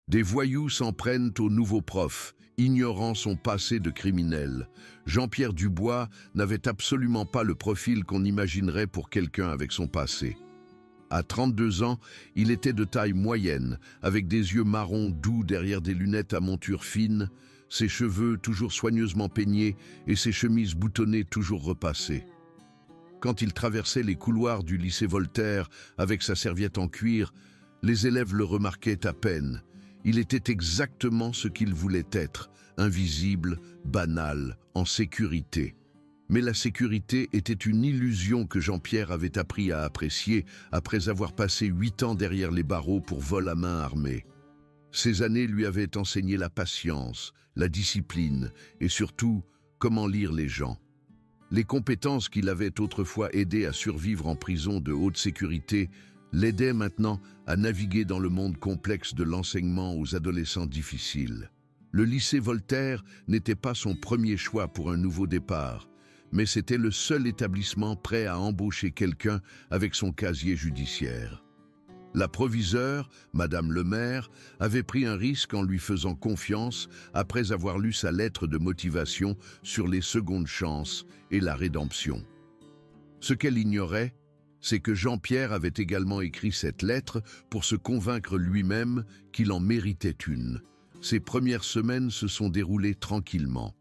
Des voyous s'en prennent au nouveau prof, ignorant son passé de criminel. Jean-Pierre Dubois n'avait absolument pas le profil qu'on imaginerait pour quelqu'un avec son passé. À 32 ans, il était de taille moyenne, avec des yeux marrons doux derrière des lunettes à monture fine, ses cheveux toujours soigneusement peignés et ses chemises boutonnées toujours repassées. Quand il traversait les couloirs du lycée Voltaire avec sa serviette en cuir, les élèves le remarquaient à peine. Il était exactement ce qu'il voulait être, invisible, banal, en sécurité. Mais la sécurité était une illusion que Jean-Pierre avait appris à apprécier après avoir passé 8 ans derrière les barreaux pour vol à main armée. Ces années lui avaient enseigné la patience, la discipline et surtout comment lire les gens. Les compétences qui l'avaient autrefois aidé à survivre en prison de haute sécurité l'aidaient maintenant à naviguer dans le monde complexe de l'enseignement aux adolescents difficiles. Le lycée Voltaire n'était pas son premier choix pour un nouveau départ, mais c'était le seul établissement prêt à embaucher quelqu'un avec son casier judiciaire. La proviseure, Madame le maire, avait pris un risque en lui faisant confiance après avoir lu sa lettre de motivation sur les secondes chances et la rédemption. Ce qu'elle ignorait, c'est que Jean-Pierre avait également écrit cette lettre pour se convaincre lui-même qu'il en méritait une. Ses premières semaines se sont déroulées tranquillement.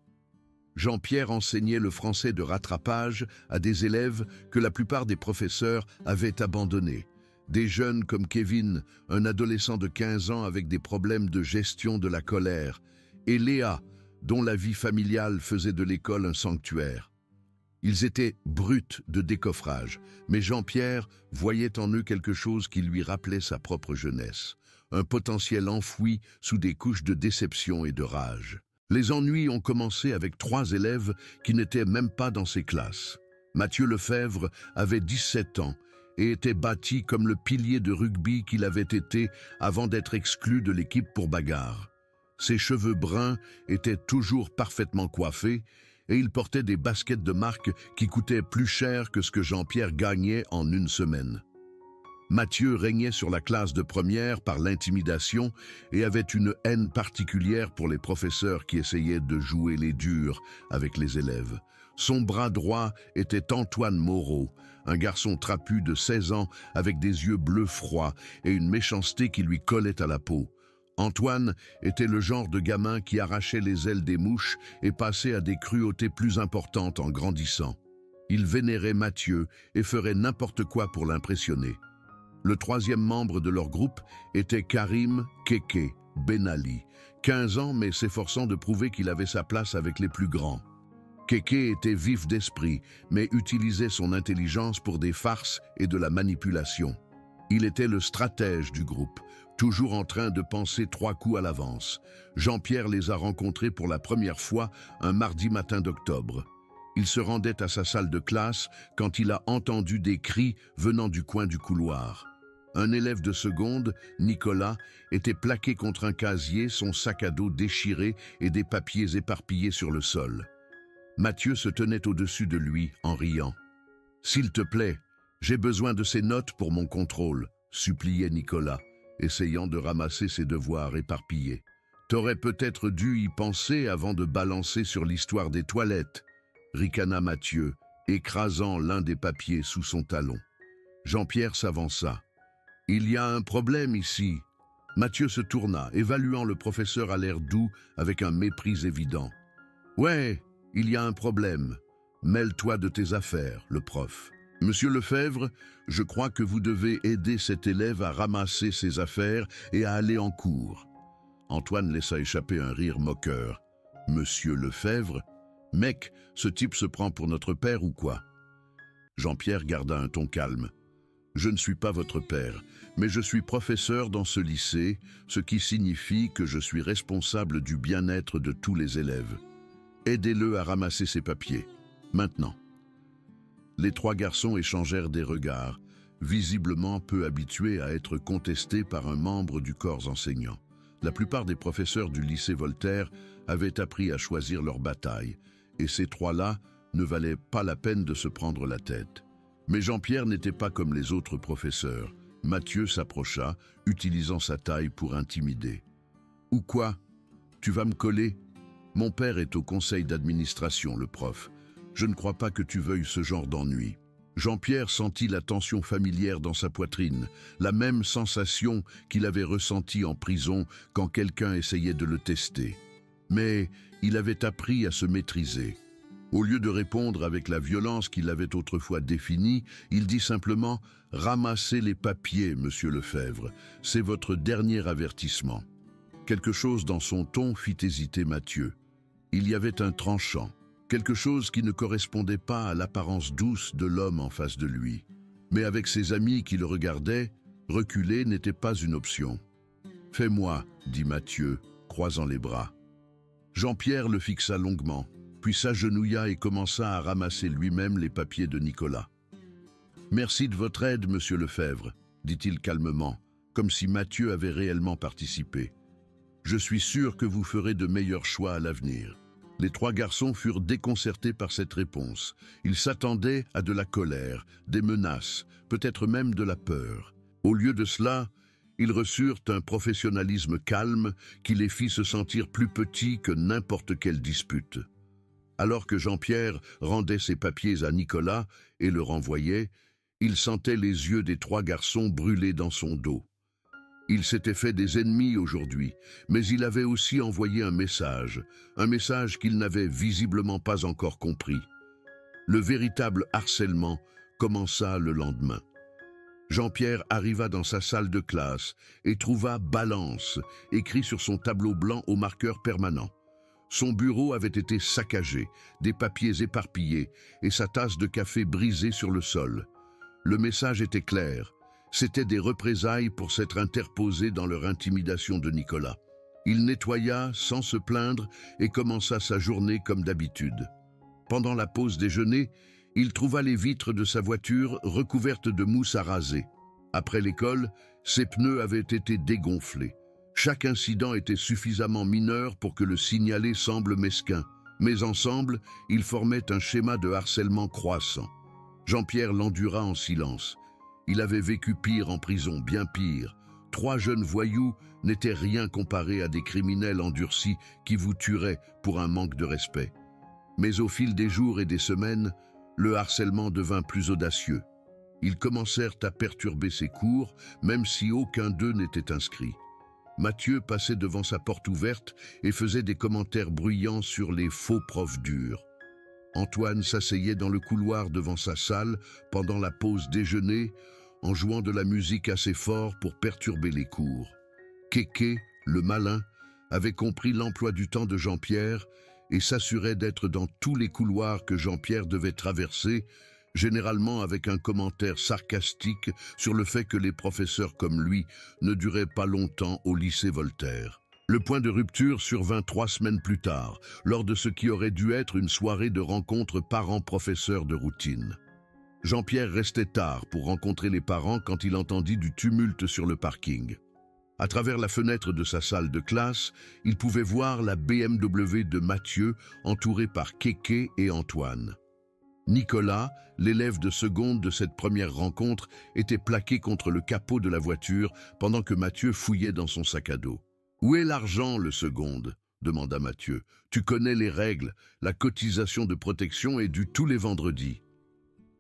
Jean-Pierre enseignait le français de rattrapage à des élèves que la plupart des professeurs avaient abandonnés. Des jeunes comme Kevin, un adolescent de 15 ans avec des problèmes de gestion de la colère, et Léa, dont la vie familiale faisait de l'école un sanctuaire. Ils étaient bruts de décoffrage, mais Jean-Pierre voyait en eux quelque chose qui lui rappelait sa propre jeunesse, un potentiel enfoui sous des couches de déception et de rage. Les ennuis ont commencé avec 3 élèves qui n'étaient même pas dans ses classes. Mathieu Lefebvre avait 17 ans et était bâti comme le pilier de rugby qu'il avait été avant d'être exclu de l'équipe pour bagarre. Ses cheveux bruns étaient toujours parfaitement coiffés et il portait des baskets de marque qui coûtaient plus cher que ce que Jean-Pierre gagnait en une semaine. Mathieu régnait sur la classe de première par l'intimidation et avait une haine particulière pour les professeurs qui essayaient de jouer les durs avec les élèves. Son bras droit était Antoine Moreau, un garçon trapu de 16 ans avec des yeux bleus froids et une méchanceté qui lui collait à la peau. Antoine était le genre de gamin qui arrachait les ailes des mouches et passait à des cruautés plus importantes en grandissant. Il vénérait Mathieu et ferait n'importe quoi pour l'impressionner. Le 3e membre de leur groupe était Karim Keke Benali, 15 ans mais s'efforçant de prouver qu'il avait sa place avec les plus grands. Keke était vif d'esprit, mais utilisait son intelligence pour des farces et de la manipulation. Il était le stratège du groupe, toujours en train de penser 3 coups à l'avance. Jean-Pierre les a rencontrés pour la première fois un mardi matin d'octobre. Il se rendait à sa salle de classe quand il a entendu des cris venant du coin du couloir. Un élève de seconde, Nicolas, était plaqué contre un casier, son sac à dos déchiré et des papiers éparpillés sur le sol. Mathieu se tenait au-dessus de lui en riant. « S'il te plaît, j'ai besoin de ces notes pour mon contrôle », suppliait Nicolas, essayant de ramasser ses devoirs éparpillés. « T'aurais peut-être dû y penser avant de balancer sur l'histoire des toilettes », ricana Mathieu, écrasant l'un des papiers sous son talon. Jean-Pierre s'avança. « Il y a un problème ici. » Mathieu se tourna, évaluant le professeur à l'air doux avec un mépris évident. « Ouais, il y a un problème. Mêle-toi de tes affaires, le prof. Monsieur Lefebvre, je crois que vous devez aider cet élève à ramasser ses affaires et à aller en cours. » Antoine laissa échapper un rire moqueur. « Monsieur Lefebvre? Mec, ce type se prend pour notre père ou quoi ?» Jean-Pierre garda un ton calme. « Je ne suis pas votre père, mais je suis professeur dans ce lycée, ce qui signifie que je suis responsable du bien-être de tous les élèves. Aidez-le à ramasser ses papiers. Maintenant. » Les 3 garçons échangèrent des regards, visiblement peu habitués à être contestés par un membre du corps enseignant. La plupart des professeurs du lycée Voltaire avaient appris à choisir leur bataille, et ces 3-là ne valaient pas la peine de se prendre la tête. Mais Jean-Pierre n'était pas comme les autres professeurs. Mathieu s'approcha, utilisant sa taille pour intimider. Ou quoi? Tu vas me coller? Mon père est au conseil d'administration, le prof. Je ne crois pas que tu veuilles ce genre d'ennui. Jean-Pierre sentit la tension familière dans sa poitrine, la même sensation qu'il avait ressentie en prison quand quelqu'un essayait de le tester. Mais il avait appris à se maîtriser. Au lieu de répondre avec la violence qu'il avait autrefois définie, il dit simplement « Ramassez les papiers, monsieur Lefebvre, c'est votre dernier avertissement ». Quelque chose dans son ton fit hésiter Mathieu. Il y avait un tranchant, quelque chose qui ne correspondait pas à l'apparence douce de l'homme en face de lui. Mais avec ses amis qui le regardaient, reculer n'était pas une option. « Fais-moi », dit Mathieu, croisant les bras. Jean-Pierre le fixa longuement, puis s'agenouilla et commença à ramasser lui-même les papiers de Nicolas. « Merci de votre aide, monsieur Lefebvre », dit-il calmement, comme si Mathieu avait réellement participé. « Je suis sûr que vous ferez de meilleurs choix à l'avenir. » Les trois garçons furent déconcertés par cette réponse. Ils s'attendaient à de la colère, des menaces, peut-être même de la peur. Au lieu de cela, ils reçurent un professionnalisme calme qui les fit se sentir plus petits que n'importe quelle dispute. Alors que Jean-Pierre rendait ses papiers à Nicolas et le renvoyait, il sentait les yeux des trois garçons brûler dans son dos. Il s'était fait des ennemis aujourd'hui, mais il avait aussi envoyé un message qu'il n'avait visiblement pas encore compris. Le véritable harcèlement commença le lendemain. Jean-Pierre arriva dans sa salle de classe et trouva « Balance » écrit sur son tableau blanc au marqueur permanent. Son bureau avait été saccagé, des papiers éparpillés et sa tasse de café brisée sur le sol. Le message était clair. C'était des représailles pour s'être interposé dans leur intimidation de Nicolas. Il nettoya sans se plaindre et commença sa journée comme d'habitude. Pendant la pause déjeuner, il trouva les vitres de sa voiture recouvertes de mousse à raser. Après l'école, ses pneus avaient été dégonflés. Chaque incident était suffisamment mineur pour que le signaler semble mesquin, mais ensemble, ils formaient un schéma de harcèlement croissant. Jean-Pierre l'endura en silence. Il avait vécu pire en prison, bien pire. 3 jeunes voyous n'étaient rien comparés à des criminels endurcis qui vous tueraient pour un manque de respect. Mais au fil des jours et des semaines, le harcèlement devint plus audacieux. Ils commencèrent à perturber ses cours, même si aucun d'eux n'était inscrit. Mathieu passait devant sa porte ouverte et faisait des commentaires bruyants sur les faux profs durs. Antoine s'asseyait dans le couloir devant sa salle pendant la pause déjeuner, en jouant de la musique assez fort pour perturber les cours. Kéké, le malin, avait compris l'emploi du temps de Jean-Pierre et s'assurait d'être dans tous les couloirs que Jean-Pierre devait traverser, généralement avec un commentaire sarcastique sur le fait que les professeurs comme lui ne duraient pas longtemps au lycée Voltaire. Le point de rupture survint 3 semaines plus tard, lors de ce qui aurait dû être une soirée de rencontre parents-professeurs de routine. Jean-Pierre restait tard pour rencontrer les parents quand il entendit du tumulte sur le parking. À travers la fenêtre de sa salle de classe, il pouvait voir la BMW de Mathieu entourée par Kéké et Antoine. Nicolas, l'élève de seconde de cette première rencontre, était plaqué contre le capot de la voiture pendant que Mathieu fouillait dans son sac à dos. « Où est l'argent, le seconde ?» demanda Mathieu. « Tu connais les règles, la cotisation de protection est due tous les vendredis. »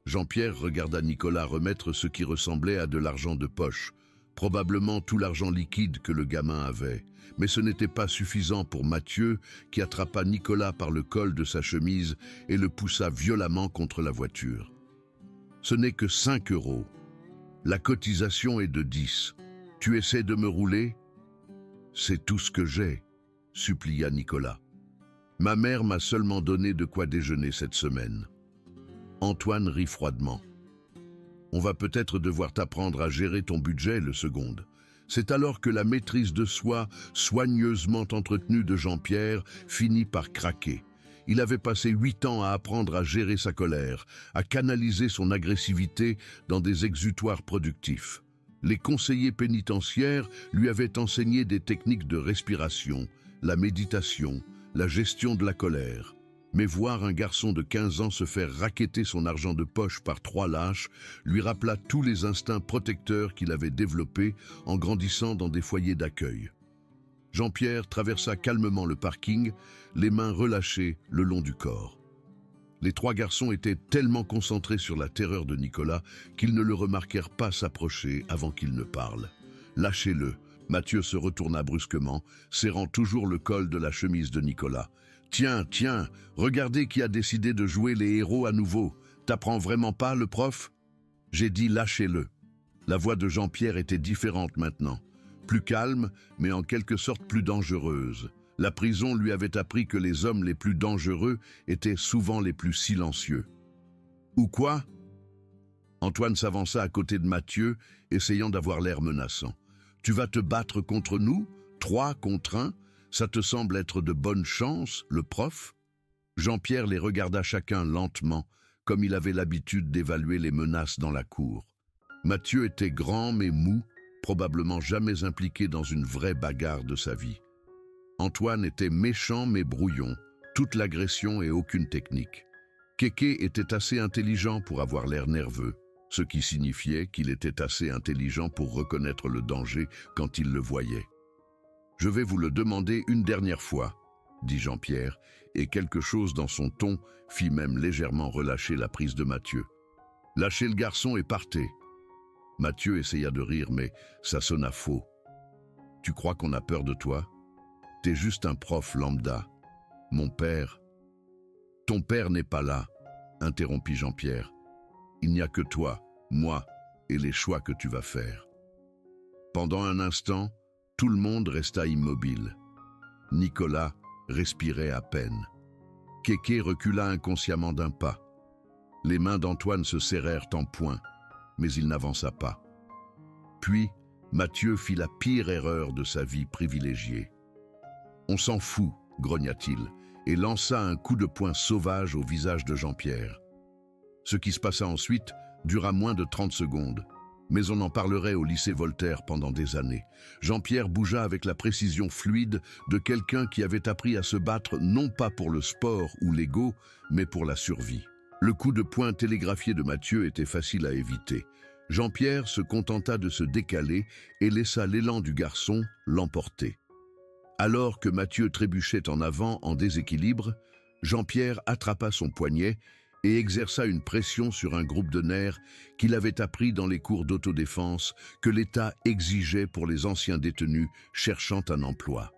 Jean-Pierre regarda Nicolas remettre ce qui ressemblait à de l'argent de poche, probablement tout l'argent liquide que le gamin avait. Mais ce n'était pas suffisant pour Mathieu, qui attrapa Nicolas par le col de sa chemise et le poussa violemment contre la voiture. « Ce n'est que 5 €. La cotisation est de 10. Tu essaies de me rouler ? » « C'est tout ce que j'ai, » supplia Nicolas. « Ma mère m'a seulement donné de quoi déjeuner cette semaine. » Antoine rit froidement. « On va peut-être devoir t'apprendre à gérer ton budget, le seconde. » C'est alors que la maîtrise de soi, soigneusement entretenue de Jean-Pierre, finit par craquer. Il avait passé 8 ans à apprendre à gérer sa colère, à canaliser son agressivité dans des exutoires productifs. Les conseillers pénitentiaires lui avaient enseigné des techniques de respiration, la méditation, la gestion de la colère. Mais voir un garçon de 15 ans se faire racketter son argent de poche par 3 lâches lui rappela tous les instincts protecteurs qu'il avait développés en grandissant dans des foyers d'accueil. Jean-Pierre traversa calmement le parking, les mains relâchées le long du corps. Les trois garçons étaient tellement concentrés sur la terreur de Nicolas qu'ils ne le remarquèrent pas s'approcher avant qu'il ne parle. « Lâchez-le !» Mathieu se retourna brusquement, serrant toujours le col de la chemise de Nicolas. « Tiens, tiens, regardez qui a décidé de jouer les héros à nouveau. T'apprends vraiment pas, le prof ?» J'ai dit « lâchez-le !» La voix de Jean-Pierre était différente maintenant. Plus calme, mais en quelque sorte plus dangereuse. La prison lui avait appris que les hommes les plus dangereux étaient souvent les plus silencieux. « Ou quoi ?» Antoine s'avança à côté de Mathieu, essayant d'avoir l'air menaçant. « Tu vas te battre contre nous? 3 contre 1? Ça te semble être de bonne chance, le prof ?» Jean-Pierre les regarda chacun lentement, comme il avait l'habitude d'évaluer les menaces dans la cour. Mathieu était grand mais mou, probablement jamais impliqué dans une vraie bagarre de sa vie. Antoine était méchant mais brouillon, toute l'agression et aucune technique. Kéké était assez intelligent pour avoir l'air nerveux, ce qui signifiait qu'il était assez intelligent pour reconnaître le danger quand il le voyait. « Je vais vous le demander une dernière fois », dit Jean-Pierre, et quelque chose dans son ton fit même légèrement relâcher la prise de Mathieu. « Lâchez le garçon et partez !» Mathieu essaya de rire, mais ça sonna faux. « Tu crois qu'on a peur de toi? T'es juste un prof lambda. Mon père... » « Ton père n'est pas là, » interrompit Jean-Pierre. « Il n'y a que toi, moi et les choix que tu vas faire. » Pendant un instant, tout le monde resta immobile. Nicolas respirait à peine. Kéké recula inconsciemment d'un pas. Les mains d'Antoine se serrèrent en poing, mais il n'avança pas. Puis, Mathieu fit la pire erreur de sa vie privilégiée. « On s'en fout », grogna-t-il, et lança un coup de poing sauvage au visage de Jean-Pierre. Ce qui se passa ensuite dura moins de 30 secondes, mais on en parlerait au lycée Voltaire pendant des années. Jean-Pierre bougea avec la précision fluide de quelqu'un qui avait appris à se battre non pas pour le sport ou l'ego, mais pour la survie. Le coup de poing télégraphié de Mathieu était facile à éviter. Jean-Pierre se contenta de se décaler et laissa l'élan du garçon l'emporter. Alors que Mathieu trébuchait en avant en déséquilibre, Jean-Pierre attrapa son poignet et exerça une pression sur un groupe de nerfs qu'il avait appris dans les cours d'autodéfense que l'État exigeait pour les anciens détenus cherchant un emploi.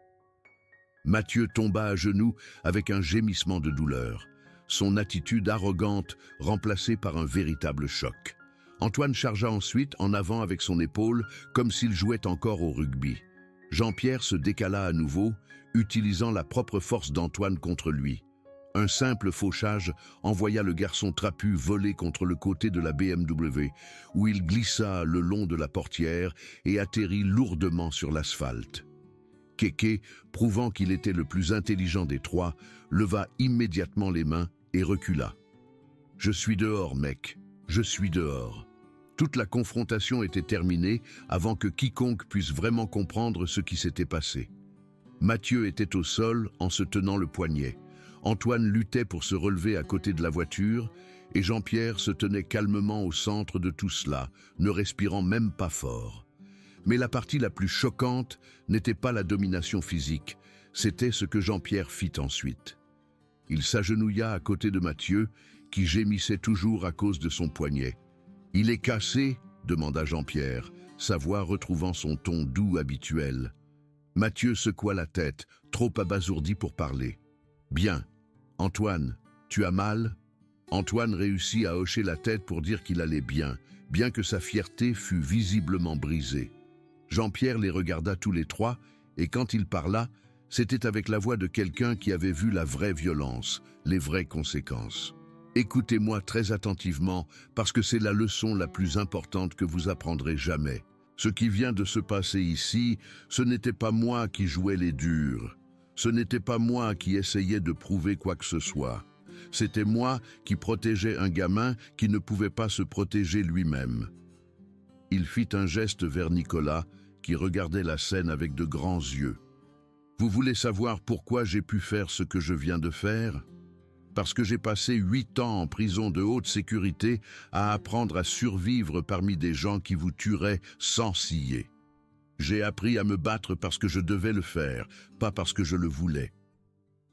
Mathieu tomba à genoux avec un gémissement de douleur, son attitude arrogante remplacée par un véritable choc. Antoine chargea ensuite en avant avec son épaule comme s'il jouait encore au rugby. Jean-Pierre se décala à nouveau, utilisant la propre force d'Antoine contre lui. Un simple fauchage envoya le garçon trapu voler contre le côté de la BMW, où il glissa le long de la portière et atterrit lourdement sur l'asphalte. Kéké, prouvant qu'il était le plus intelligent des trois, leva immédiatement les mains et recula. « Je suis dehors, mec, je suis dehors. » Toute la confrontation était terminée avant que quiconque puisse vraiment comprendre ce qui s'était passé. Mathieu était au sol en se tenant le poignet. Antoine luttait pour se relever à côté de la voiture et Jean-Pierre se tenait calmement au centre de tout cela, ne respirant même pas fort. Mais la partie la plus choquante n'était pas la domination physique, c'était ce que Jean-Pierre fit ensuite. Il s'agenouilla à côté de Mathieu, qui gémissait toujours à cause de son poignet. « Il est cassé ?» demanda Jean-Pierre, sa voix retrouvant son ton doux habituel. Mathieu secoua la tête, trop abasourdi pour parler. « Bien. Antoine, tu as mal ?» Antoine réussit à hocher la tête pour dire qu'il allait bien, bien que sa fierté fût visiblement brisée. Jean-Pierre les regarda tous les trois, et quand il parla, c'était avec la voix de quelqu'un qui avait vu la vraie violence, les vraies conséquences. Écoutez-moi très attentivement, parce que c'est la leçon la plus importante que vous apprendrez jamais. Ce qui vient de se passer ici, ce n'était pas moi qui jouais les durs. Ce n'était pas moi qui essayais de prouver quoi que ce soit. C'était moi qui protégeais un gamin qui ne pouvait pas se protéger lui-même. Il fit un geste vers Nicolas, qui regardait la scène avec de grands yeux. « Vous voulez savoir pourquoi j'ai pu faire ce que je viens de faire ? Parce que j'ai passé 8 ans en prison de haute sécurité à apprendre à survivre parmi des gens qui vous tueraient sans ciller. J'ai appris à me battre parce que je devais le faire, pas parce que je le voulais.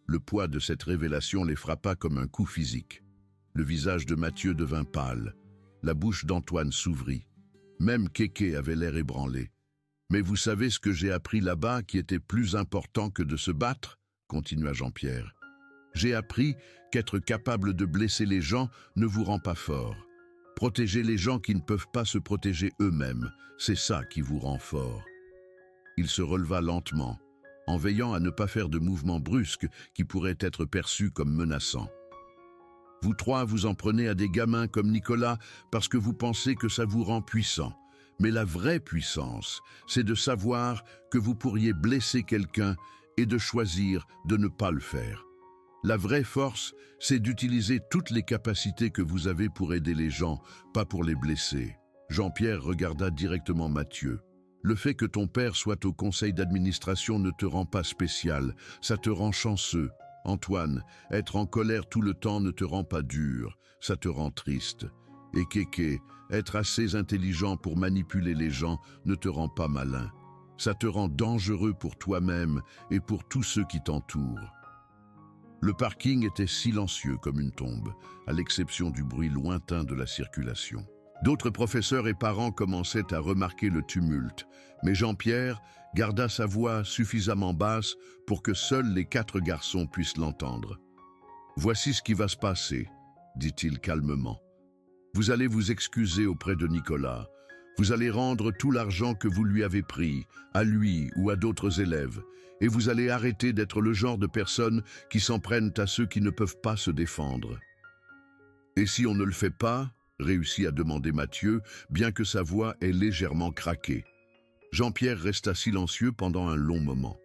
Le poids de cette révélation les frappa comme un coup physique. Le visage de Mathieu devint pâle. La bouche d'Antoine s'ouvrit. Même Kéké avait l'air ébranlé. « Mais vous savez ce que j'ai appris là-bas qui était plus important que de se battre ?» continua Jean-Pierre. « J'ai appris qu'être capable de blesser les gens ne vous rend pas fort. Protéger les gens qui ne peuvent pas se protéger eux-mêmes, c'est ça qui vous rend fort. » Il se releva lentement, en veillant à ne pas faire de mouvements brusques qui pourraient être perçus comme menaçants. « Vous trois vous en prenez à des gamins comme Nicolas parce que vous pensez que ça vous rend puissant. Mais la vraie puissance, c'est de savoir que vous pourriez blesser quelqu'un et de choisir de ne pas le faire. La vraie force, c'est d'utiliser toutes les capacités que vous avez pour aider les gens, pas pour les blesser. » Jean-Pierre regarda directement Mathieu. « Le fait que ton père soit au conseil d'administration ne te rend pas spécial, ça te rend chanceux. Antoine, être en colère tout le temps ne te rend pas dur, ça te rend triste. Et Kéké, être assez intelligent pour manipuler les gens ne te rend pas malin. Ça te rend dangereux pour toi-même et pour tous ceux qui t'entourent. » Le parking était silencieux comme une tombe, à l'exception du bruit lointain de la circulation. D'autres professeurs et parents commençaient à remarquer le tumulte, mais Jean-Pierre garda sa voix suffisamment basse pour que seuls les 4 garçons puissent l'entendre. « Voici ce qui va se passer, » dit-il calmement. « Vous allez vous excuser auprès de Nicolas. Vous allez rendre tout l'argent que vous lui avez pris, à lui ou à d'autres élèves, et vous allez arrêter d'être le genre de personnes qui s'en prennent à ceux qui ne peuvent pas se défendre. » « Et si on ne le fait pas ?» réussit à demander Mathieu, bien que sa voix ait légèrement craqué. Jean-Pierre resta silencieux pendant un long moment.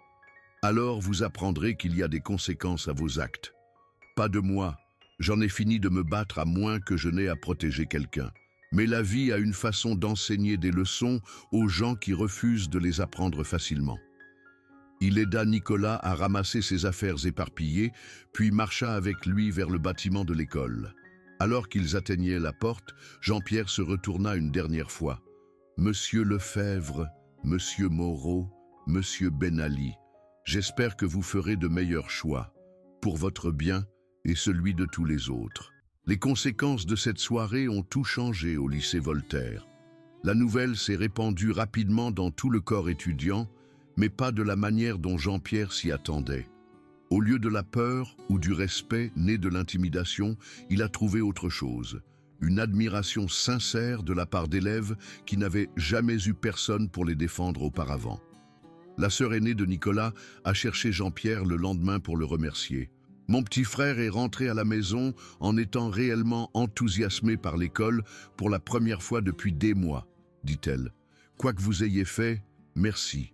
« Alors vous apprendrez qu'il y a des conséquences à vos actes. Pas de moi, j'en ai fini de me battre à moins que je n'ai à protéger quelqu'un. Mais la vie a une façon d'enseigner des leçons aux gens qui refusent de les apprendre facilement. » Il aida Nicolas à ramasser ses affaires éparpillées, puis marcha avec lui vers le bâtiment de l'école. Alors qu'ils atteignaient la porte, Jean-Pierre se retourna une dernière fois. « Monsieur Lefebvre, Monsieur Moreau, Monsieur Benali, j'espère que vous ferez de meilleurs choix, pour votre bien et celui de tous les autres. » Les conséquences de cette soirée ont tout changé au lycée Voltaire. La nouvelle s'est répandue rapidement dans tout le corps étudiant, mais pas de la manière dont Jean-Pierre s'y attendait. Au lieu de la peur ou du respect né de l'intimidation, il a trouvé autre chose, une admiration sincère de la part d'élèves qui n'avaient jamais eu personne pour les défendre auparavant. La sœur aînée de Nicolas a cherché Jean-Pierre le lendemain pour le remercier. « Mon petit frère est rentré à la maison en étant réellement enthousiasmé par l'école pour la première fois depuis des mois, dit-elle. Quoi que vous ayez fait, merci. »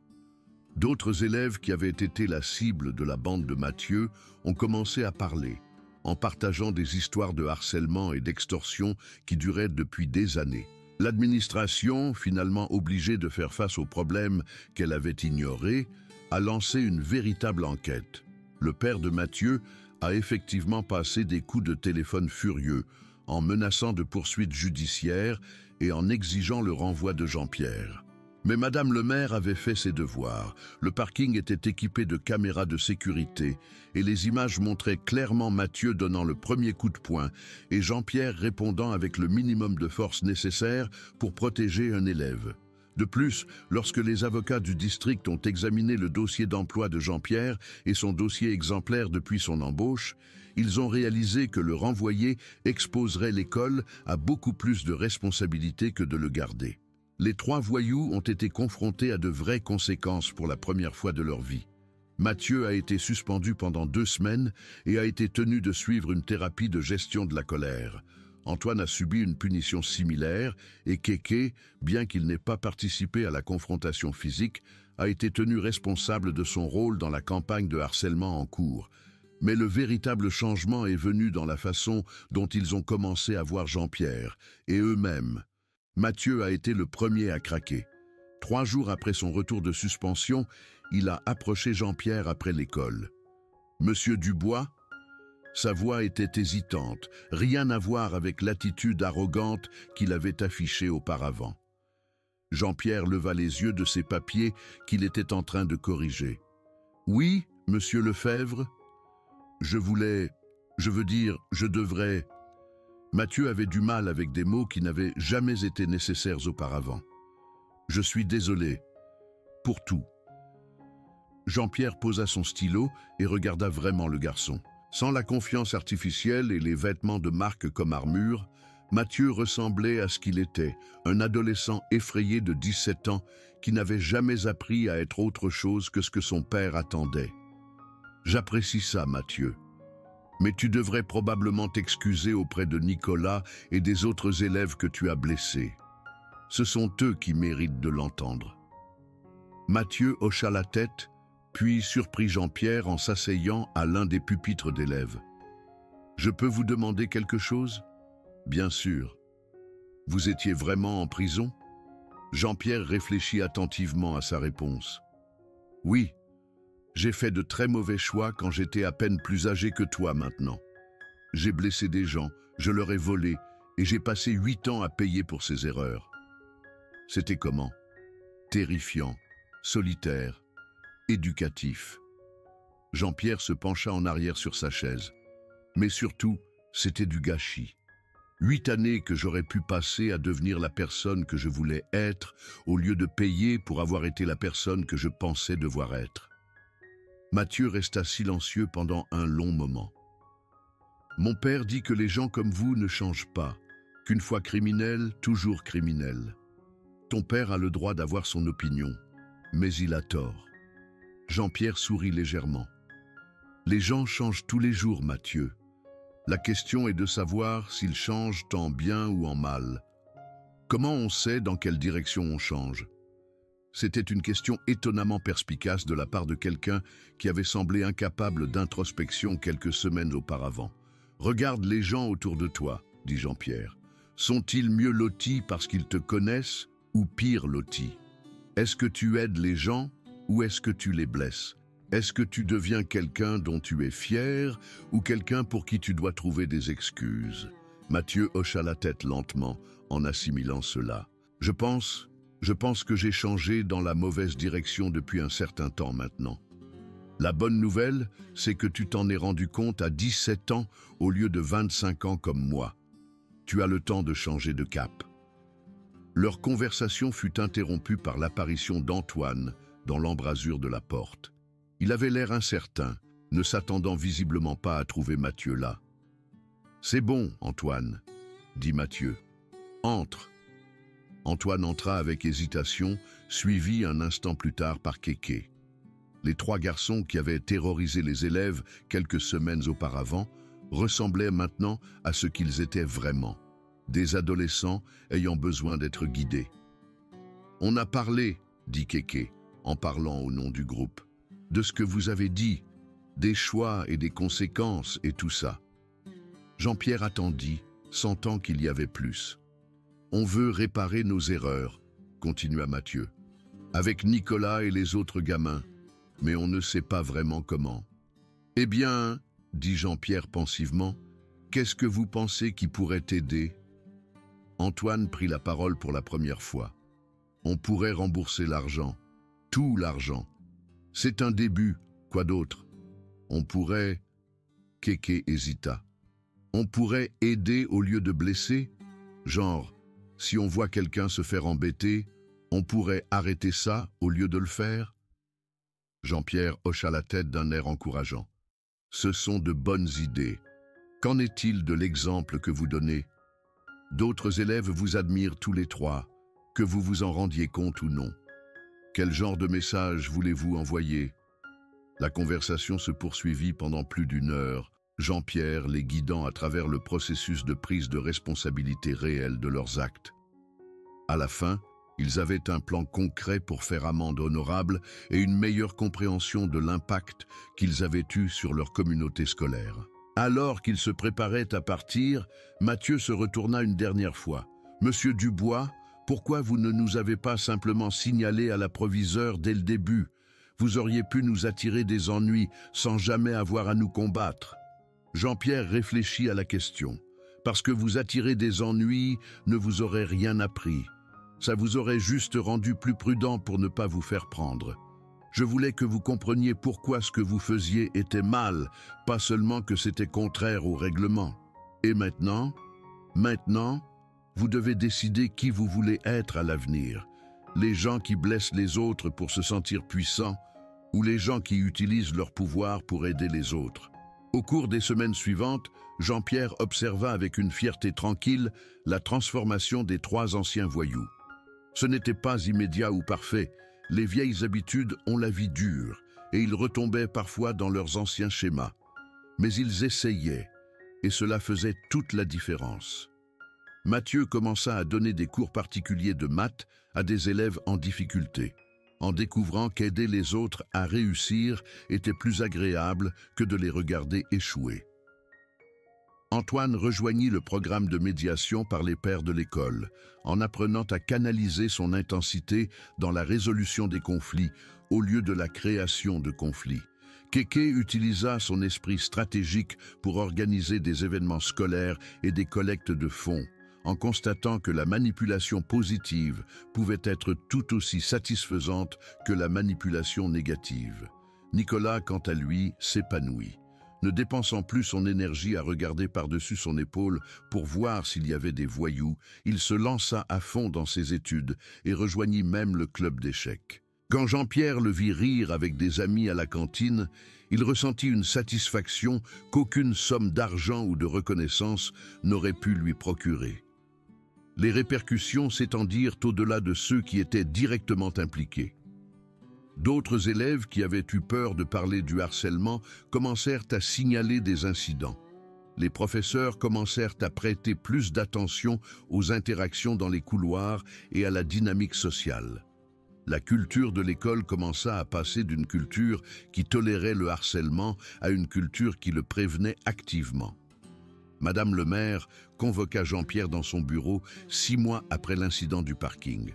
D'autres élèves qui avaient été la cible de la bande de Mathieu ont commencé à parler, en partageant des histoires de harcèlement et d'extorsion qui duraient depuis des années. L'administration, finalement obligée de faire face aux problèmes qu'elle avait ignorés, a lancé une véritable enquête. Le père de Mathieu a effectivement passé des coups de téléphone furieux, en menaçant de poursuites judiciaires et en exigeant le renvoi de Jean-Pierre. Mais Madame le maire avait fait ses devoirs. Le parking était équipé de caméras de sécurité et les images montraient clairement Mathieu donnant le premier coup de poing et Jean-Pierre répondant avec le minimum de force nécessaire pour protéger un élève. De plus, lorsque les avocats du district ont examiné le dossier d'emploi de Jean-Pierre et son dossier exemplaire depuis son embauche, ils ont réalisé que le renvoyer exposerait l'école à beaucoup plus de responsabilités que de le garder. Les 3 voyous ont été confrontés à de vraies conséquences pour la première fois de leur vie. Mathieu a été suspendu pendant 2 semaines et a été tenu de suivre une thérapie de gestion de la colère. Antoine a subi une punition similaire et Kéké, bien qu'il n'ait pas participé à la confrontation physique, a été tenu responsable de son rôle dans la campagne de harcèlement en cours. Mais le véritable changement est venu dans la façon dont ils ont commencé à voir Jean-Pierre et eux-mêmes. Mathieu a été le premier à craquer. 3 jours après son retour de suspension, il a approché Jean-Pierre après l'école. « Monsieur Dubois ?» Sa voix était hésitante, rien à voir avec l'attitude arrogante qu'il avait affichée auparavant. Jean-Pierre leva les yeux de ses papiers qu'il était en train de corriger. « Oui, monsieur Lefebvre ? Je veux dire, je devrais... » Mathieu avait du mal avec des mots qui n'avaient jamais été nécessaires auparavant. « Je suis désolé. Pour tout. » Jean-Pierre posa son stylo et regarda vraiment le garçon. Sans la confiance artificielle et les vêtements de marque comme armure, Mathieu ressemblait à ce qu'il était, un adolescent effrayé de 17 ans qui n'avait jamais appris à être autre chose que ce que son père attendait. « J'apprécie ça, Mathieu. Mais tu devrais probablement t'excuser auprès de Nicolas et des autres élèves que tu as blessés. Ce sont eux qui méritent de l'entendre. » Mathieu hocha la tête, puis surprit Jean-Pierre en s'asseyant à l'un des pupitres d'élèves. « Je peux vous demander quelque chose ? » « Bien sûr. Vous étiez vraiment en prison ?» Jean-Pierre réfléchit attentivement à sa réponse. « Oui, j'ai fait de très mauvais choix quand j'étais à peine plus âgé que toi maintenant. J'ai blessé des gens, je leur ai volé, et j'ai passé 8 ans à payer pour ces erreurs. C'était comment ? Terrifiant, solitaire, éducatif. » Jean-Pierre se pencha en arrière sur sa chaise. Mais surtout, c'était du gâchis. 8 années que j'aurais pu passer à devenir la personne que je voulais être, au lieu de payer pour avoir été la personne que je pensais devoir être. Mathieu resta silencieux pendant un long moment. « Mon père dit que les gens comme vous ne changent pas, qu'une fois criminel, toujours criminel. Ton père a le droit d'avoir son opinion, mais il a tort. » Jean-Pierre sourit légèrement. « Les gens changent tous les jours, Mathieu. La question est de savoir s'ils changent en bien ou en mal. Comment on sait dans quelle direction on change ? » C'était une question étonnamment perspicace de la part de quelqu'un qui avait semblé incapable d'introspection quelques semaines auparavant. « Regarde les gens autour de toi, » dit Jean-Pierre. « Sont-ils mieux lotis parce qu'ils te connaissent ou pire lotis ? Est-ce que tu aides les gens ou est-ce que tu les blesses ? Est-ce que tu deviens quelqu'un dont tu es fier ou quelqu'un pour qui tu dois trouver des excuses ?» Mathieu hocha la tête lentement en assimilant cela. « Je pense que j'ai changé dans la mauvaise direction depuis un certain temps maintenant. La bonne nouvelle, c'est que tu t'en es rendu compte à 17 ans au lieu de 25 ans comme moi. Tu as le temps de changer de cap. » Leur conversation fut interrompue par l'apparition d'Antoine dans l'embrasure de la porte. Il avait l'air incertain, ne s'attendant visiblement pas à trouver Mathieu là. « C'est bon, Antoine, » dit Mathieu. « Entre. » Antoine entra avec hésitation, suivi un instant plus tard par Kéké. Les 3 garçons qui avaient terrorisé les élèves quelques semaines auparavant ressemblaient maintenant à ce qu'ils étaient vraiment, des adolescents ayant besoin d'être guidés. « On a parlé, » dit Kéké, en parlant au nom du groupe. « De ce que vous avez dit, des choix et des conséquences et tout ça. » Jean-Pierre attendit, sentant qu'il y avait plus. « On veut réparer nos erreurs, » continua Mathieu, « avec Nicolas et les autres gamins, mais on ne sait pas vraiment comment. »« Eh bien, » dit Jean-Pierre pensivement, « qu'est-ce que vous pensez qui pourrait aider ?» Antoine prit la parole pour la première fois. « On pourrait rembourser l'argent, tout l'argent. C'est un début, quoi d'autre ? On pourrait... » Kéké hésita. « On pourrait aider au lieu de blesser ? Genre, si on voit quelqu'un se faire embêter, on pourrait arrêter ça au lieu de le faire ?» Jean-Pierre hocha la tête d'un air encourageant. « Ce sont de bonnes idées. Qu'en est-il de l'exemple que vous donnez ? D'autres élèves vous admirent tous les 3, que vous vous en rendiez compte ou non. Quel genre de message voulez-vous envoyer ?» La conversation se poursuivit pendant plus d'1 heure, Jean-Pierre les guidant à travers le processus de prise de responsabilité réelle de leurs actes. À la fin, ils avaient un plan concret pour faire amende honorable et une meilleure compréhension de l'impact qu'ils avaient eu sur leur communauté scolaire. Alors qu'ils se préparaient à partir, Mathieu se retourna une dernière fois. « Monsieur Dubois, pourquoi vous ne nous avez pas simplement signalé à la proviseure dès le début ? Vous auriez pu nous attirer des ennuis sans jamais avoir à nous combattre. » Jean-Pierre réfléchit à la question. « Parce que vous attirez des ennuis ne vous aurait rien appris. Ça vous aurait juste rendu plus prudent pour ne pas vous faire prendre. Je voulais que vous compreniez pourquoi ce que vous faisiez était mal, pas seulement que c'était contraire au règlement. Et maintenant, vous devez décider qui vous voulez être à l'avenir. Les gens qui blessent les autres pour se sentir puissants ou les gens qui utilisent leur pouvoir pour aider les autres. Au cours des semaines suivantes, Jean-Pierre observa avec une fierté tranquille la transformation des 3 anciens voyous. Ce n'était pas immédiat ou parfait. Les vieilles habitudes ont la vie dure et ils retombaient parfois dans leurs anciens schémas. Mais ils essayaient et cela faisait toute la différence. Mathieu commença à donner des cours particuliers de maths à des élèves en difficulté, en découvrant qu'aider les autres à réussir était plus agréable que de les regarder échouer. Antoine rejoignit le programme de médiation par les pairs de l'école, en apprenant à canaliser son intensité dans la résolution des conflits au lieu de la création de conflits. Kéké utilisa son esprit stratégique pour organiser des événements scolaires et des collectes de fonds, en constatant que la manipulation positive pouvait être tout aussi satisfaisante que la manipulation négative. Nicolas, quant à lui, s'épanouit. Ne dépensant plus son énergie à regarder par-dessus son épaule pour voir s'il y avait des voyous, il se lança à fond dans ses études et rejoignit même le club d'échecs. Quand Jean-Pierre le vit rire avec des amis à la cantine, il ressentit une satisfaction qu'aucune somme d'argent ou de reconnaissance n'aurait pu lui procurer. Les répercussions s'étendirent au-delà de ceux qui étaient directement impliqués. D'autres élèves qui avaient eu peur de parler du harcèlement commencèrent à signaler des incidents. Les professeurs commencèrent à prêter plus d'attention aux interactions dans les couloirs et à la dynamique sociale. La culture de l'école commença à passer d'une culture qui tolérait le harcèlement à une culture qui le prévenait activement. Madame le maire convoqua Jean-Pierre dans son bureau 6 mois après l'incident du parking.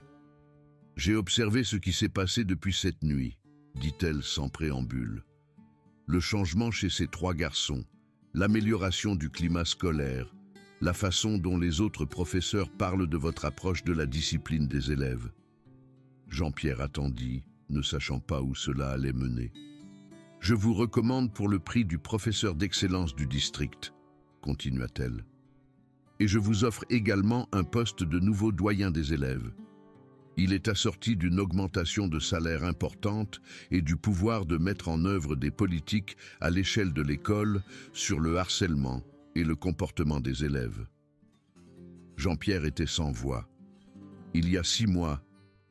« J'ai observé ce qui s'est passé depuis cette nuit, » dit-elle sans préambule. Le changement chez ces 3 garçons, l'amélioration du climat scolaire, la façon dont les autres professeurs parlent de votre approche de la discipline des élèves. Jean-Pierre attendit, ne sachant pas où cela allait mener. « Je vous recommande pour le prix du professeur d'excellence du district, » continua-t-elle. « Et je vous offre également un poste de nouveau doyen des élèves. Il est assorti d'une augmentation de salaire importante et du pouvoir de mettre en œuvre des politiques à l'échelle de l'école sur le harcèlement et le comportement des élèves. » Jean-Pierre était sans voix. Il y a 6 mois,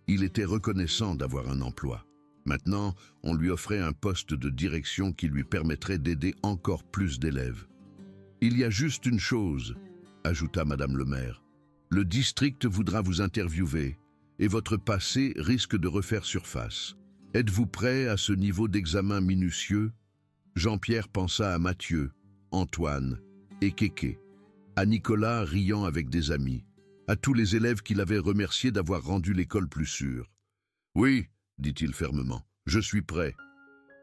il était reconnaissant d'avoir un emploi. Maintenant, on lui offrait un poste de direction qui lui permettrait d'aider encore plus d'élèves. « Il y a juste une chose, » ajouta Madame le maire. « Le district voudra vous interviewer et votre passé risque de refaire surface. Êtes-vous prêt à ce niveau d'examen minutieux ?» Jean-Pierre pensa à Mathieu, Antoine et Kéké, à Nicolas riant avec des amis, à tous les élèves qu'il avait remerciés d'avoir rendu l'école plus sûre. « Oui, » dit-il fermement, « je suis prêt. »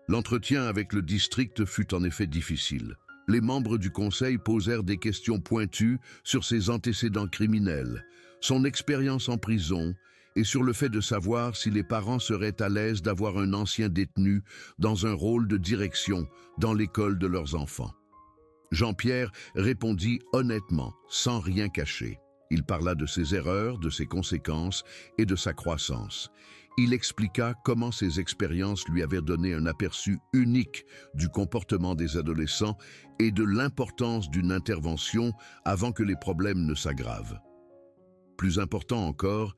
L'entretien avec le district fut en effet difficile. Les membres du conseil posèrent des questions pointues sur ses antécédents criminels, son expérience en prison et sur le fait de savoir si les parents seraient à l'aise d'avoir un ancien détenu dans un rôle de direction dans l'école de leurs enfants. Jean-Pierre répondit honnêtement, sans rien cacher. Il parla de ses erreurs, de ses conséquences et de sa croissance. Il expliqua comment ses expériences lui avaient donné un aperçu unique du comportement des adolescents et de l'importance d'une intervention avant que les problèmes ne s'aggravent. Plus important encore,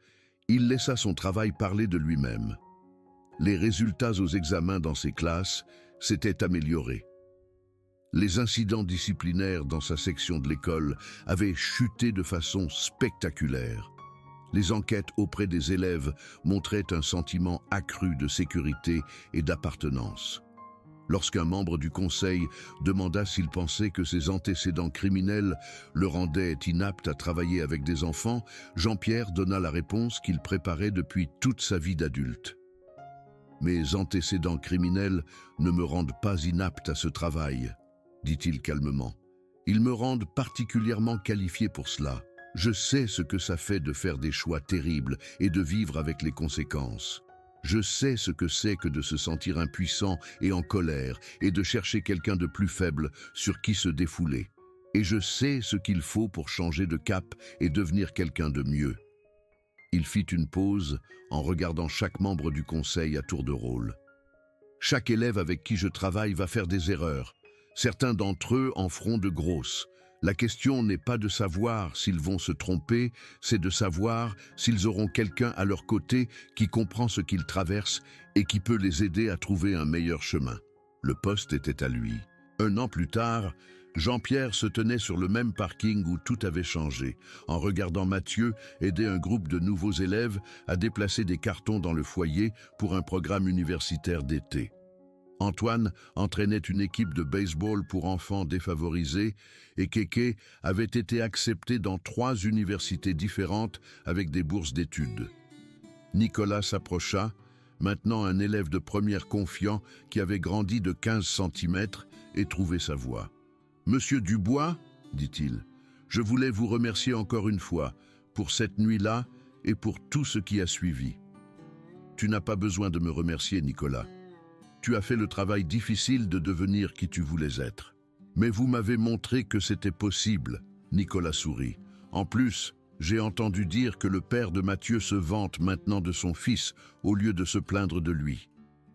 il laissa son travail parler de lui-même. Les résultats aux examens dans ses classes s'étaient améliorés. Les incidents disciplinaires dans sa section de l'école avaient chuté de façon spectaculaire. Les enquêtes auprès des élèves montraient un sentiment accru de sécurité et d'appartenance. Lorsqu'un membre du conseil demanda s'il pensait que ses antécédents criminels le rendaient inapte à travailler avec des enfants, Jean-Pierre donna la réponse qu'il préparait depuis toute sa vie d'adulte. « Mes antécédents criminels ne me rendent pas inapte à ce travail, » dit-il calmement. « Ils me rendent particulièrement qualifié pour cela. Je sais ce que ça fait de faire des choix terribles et de vivre avec les conséquences. Je sais ce que c'est que de se sentir impuissant et en colère et de chercher quelqu'un de plus faible sur qui se défouler. Et je sais ce qu'il faut pour changer de cap et devenir quelqu'un de mieux. Il fit une pause en regardant chaque membre du conseil à tour de rôle. Chaque élève avec qui je travaille va faire des erreurs. Certains d'entre eux en feront de grosses. La question n'est pas de savoir s'ils vont se tromper, c'est de savoir s'ils auront quelqu'un à leur côté qui comprend ce qu'ils traversent et qui peut les aider à trouver un meilleur chemin. Le poste était à lui. 1 an plus tard, Jean-Pierre se tenait sur le même parking où tout avait changé, en regardant Mathieu aider un groupe de nouveaux élèves à déplacer des cartons dans le foyer pour un programme universitaire d'été. Antoine entraînait une équipe de baseball pour enfants défavorisés et Kéké avait été accepté dans 3 universités différentes avec des bourses d'études. Nicolas s'approcha, maintenant un élève de première confiant qui avait grandi de 15 cm et trouvé sa voie. « Monsieur Dubois, dit-il, je voulais vous remercier encore une fois pour cette nuit-là et pour tout ce qui a suivi. Tu n'as pas besoin de me remercier, Nicolas. Tu as fait le travail difficile de devenir qui tu voulais être. Mais vous m'avez montré que c'était possible, Nicolas sourit. En plus, j'ai entendu dire que le père de Mathieu se vante maintenant de son fils au lieu de se plaindre de lui.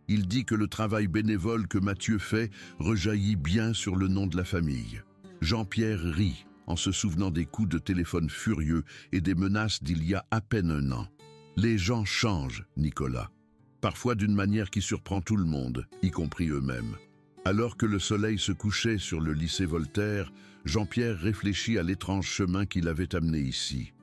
Il dit que le travail bénévole que Mathieu fait rejaillit bien sur le nom de la famille. » Jean-Pierre rit en se souvenant des coups de téléphone furieux et des menaces d'il y a à peine 1 an. Les gens changent, Nicolas. Parfois d'une manière qui surprend tout le monde, y compris eux-mêmes. Alors que le soleil se couchait sur le lycée Voltaire, Jean-Pierre réfléchit à l'étrange chemin qui l'avait amené ici.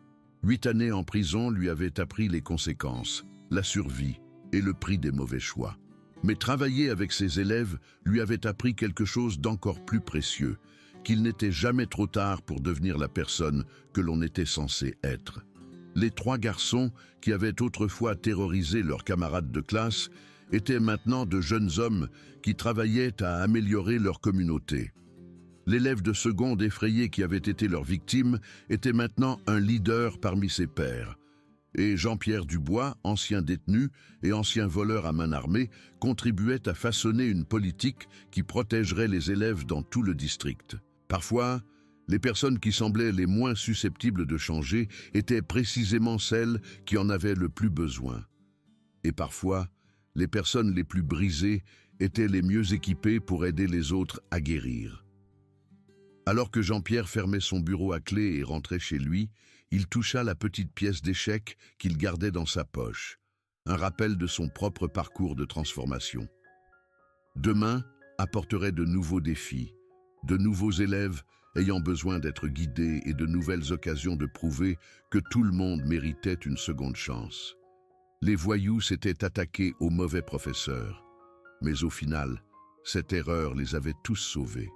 8 années en prison lui avaient appris les conséquences, la survie et le prix des mauvais choix. Mais travailler avec ses élèves lui avait appris quelque chose d'encore plus précieux, qu'il n'était jamais trop tard pour devenir la personne que l'on était censé être. Les 3 garçons qui avaient autrefois terrorisé leurs camarades de classe étaient maintenant de jeunes hommes qui travaillaient à améliorer leur communauté. L'élève de seconde effrayé qui avait été leur victime était maintenant un leader parmi ses pairs. Et Jean-Pierre Dubois, ancien détenu et ancien voleur à main armée, contribuait à façonner une politique qui protégerait les élèves dans tout le district. Parfois, les personnes qui semblaient les moins susceptibles de changer étaient précisément celles qui en avaient le plus besoin. Et parfois, les personnes les plus brisées étaient les mieux équipées pour aider les autres à guérir. Alors que Jean-Pierre fermait son bureau à clé et rentrait chez lui, il toucha la petite pièce d'échec qu'il gardait dans sa poche, un rappel de son propre parcours de transformation. Demain apporterait de nouveaux défis, de nouveaux élèves ayant besoin d'être guidés et de nouvelles occasions de prouver que tout le monde méritait une seconde chance. Les voyous s'étaient attaqués aux mauvais professeurs, mais au final, cette erreur les avait tous sauvés.